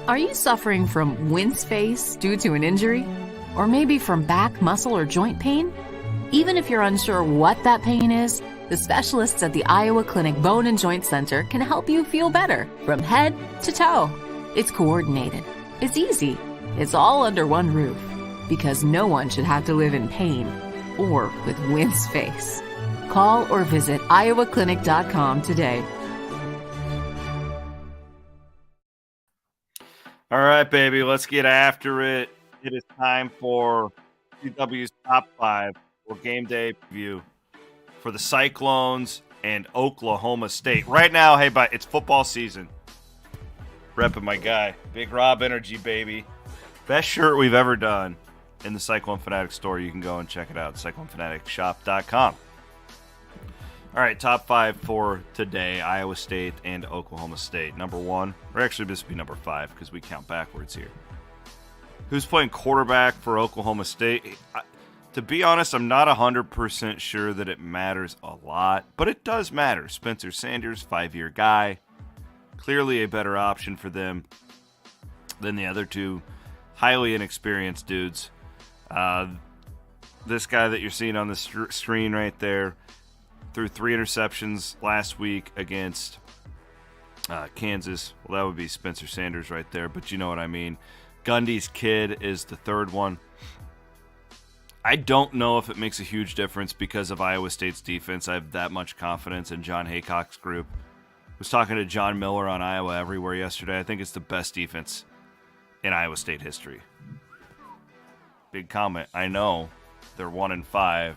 Are you suffering from wince face due to an injury? Or maybe from back, muscle, or joint pain? Even if you're unsure what that pain is, the specialists at the Iowa Clinic Bone and Joint Center can help you feel better from head to toe. It's coordinated. It's easy. It's all under one roof. Because no one should have to live in pain or with wince face. Call or visit iowaclinic.com today. All right, baby, let's get after it. It is time for CW's Top 5 for Game Day preview for the Cyclones and Oklahoma State. Right now, hey, but it's football season. Repping my guy. Big Rob Energy, baby. Best shirt we've ever done in the Cyclone Fanatic store. You can go and check it out, cyclonefanaticsshop.com. All right, top 5 for today, Iowa State and Oklahoma State. Number 1, or actually this would be number 5 because we count backwards here. Who's playing quarterback for Oklahoma State? To be honest, I'm not 100% sure that it matters a lot, but it does matter. Spencer Sanders, 5-year guy. Clearly a better option for them than the other two highly inexperienced dudes. This guy that you're seeing on the screen right there threw 3 interceptions last week against Kansas. Well, that would be Spencer Sanders right there, but you know what I mean. Gundy's kid is the third one. I don't know if it makes a huge difference because of Iowa State's defense. I have that much confidence in John Haycock's group. I was talking to John Miller on Iowa Everywhere yesterday. I think it's the best defense in Iowa State history. Big comment. I know they're 1-5.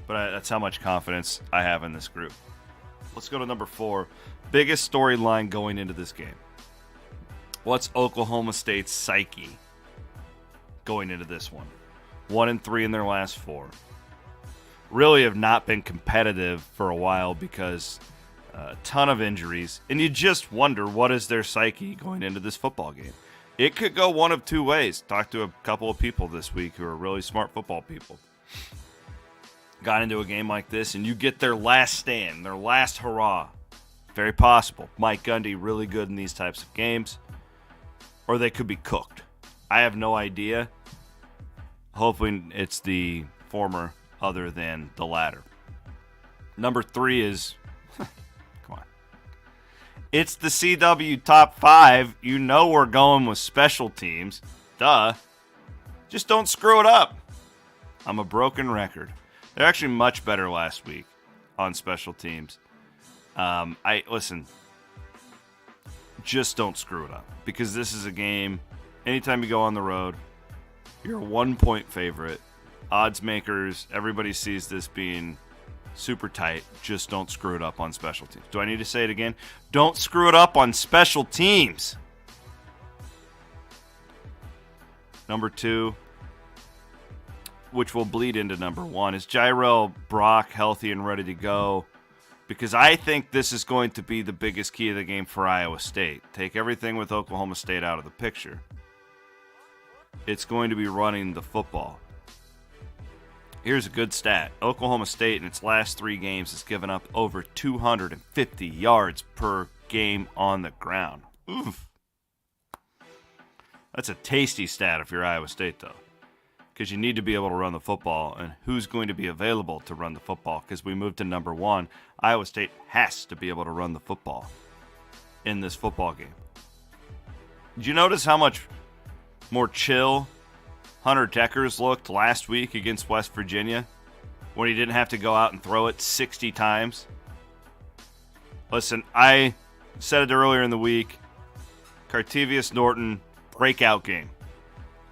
But that's how much confidence I have in this group. Let's go to number 4. Biggest storyline going into this game. What's Oklahoma State's psyche going into this one? 1-3 in their last 4. Really have not been competitive for a while because a ton of injuries. And you just wonder, what is their psyche going into this football game? It could go one of two ways. Talked to a couple of people this week who are really smart football people. Got into a game like this, and you get their last stand, their last hurrah. Very possible. Mike Gundy, really good in these types of games. Or they could be cooked. I have no idea. Hopefully it's the former other than the latter. Number 3 is, come on. It's the CW top 5. You know we're going with special teams. Duh. Just don't screw it up. I'm a broken record. They're actually much better last week on special teams. Listen, just don't screw it up because this is a game. Anytime you go on the road, you're a 1-point favorite. Odds makers, everybody sees this being super tight. Just don't screw it up on special teams. Do I need to say it again? Don't screw it up on special teams. Number 2. Which will bleed into number 1, is Jairell Brock healthy and ready to go? Because I think this is going to be the biggest key of the game for Iowa State. Take everything with Oklahoma State out of the picture. It's going to be running the football. Here's a good stat. Oklahoma State in its last 3 games has given up over 250 yards per game on the ground. Oof. That's a tasty stat if you're Iowa State, though. Because you need to be able to run the football, and who's going to be available to run the football? Because we moved to number 1. Iowa State has to be able to run the football in this football game. Did you notice how much more chill Hunter Deckers looked last week against West Virginia when he didn't have to go out and throw it 60 times? Listen, I said it earlier in the week. Cartevious Norton, breakout game.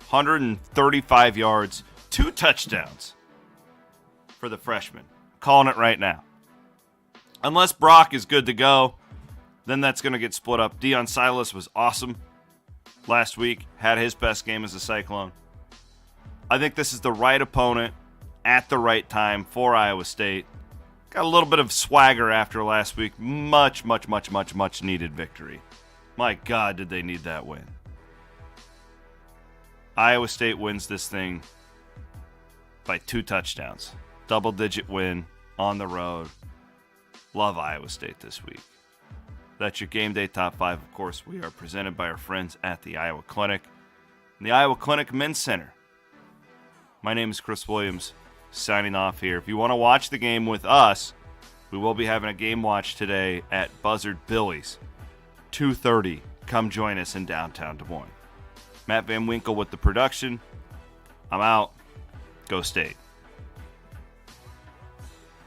135 yards, 2 touchdowns for the freshman. Calling it right now. Unless Brock is good to go, then that's going to get split up. Deion Silas was awesome last week. Had his best game as a Cyclone. I think this is the right opponent at the right time for Iowa State. Got a little bit of swagger after last week. Much needed victory. My God, did they need that win. Iowa State wins this thing by 2 touchdowns. Double-digit win on the road. Love Iowa State this week. That's your Game Day Top 5. Of course, we are presented by our friends at the Iowa Clinic and the Iowa Clinic Men's Center. My name is Chris Williams, signing off here. If you want to watch the game with us, we will be having a game watch today at Buzzard Billy's, 2:30. Come join us in downtown Des Moines. Matt Van Winkle with the production. I'm out. Go State.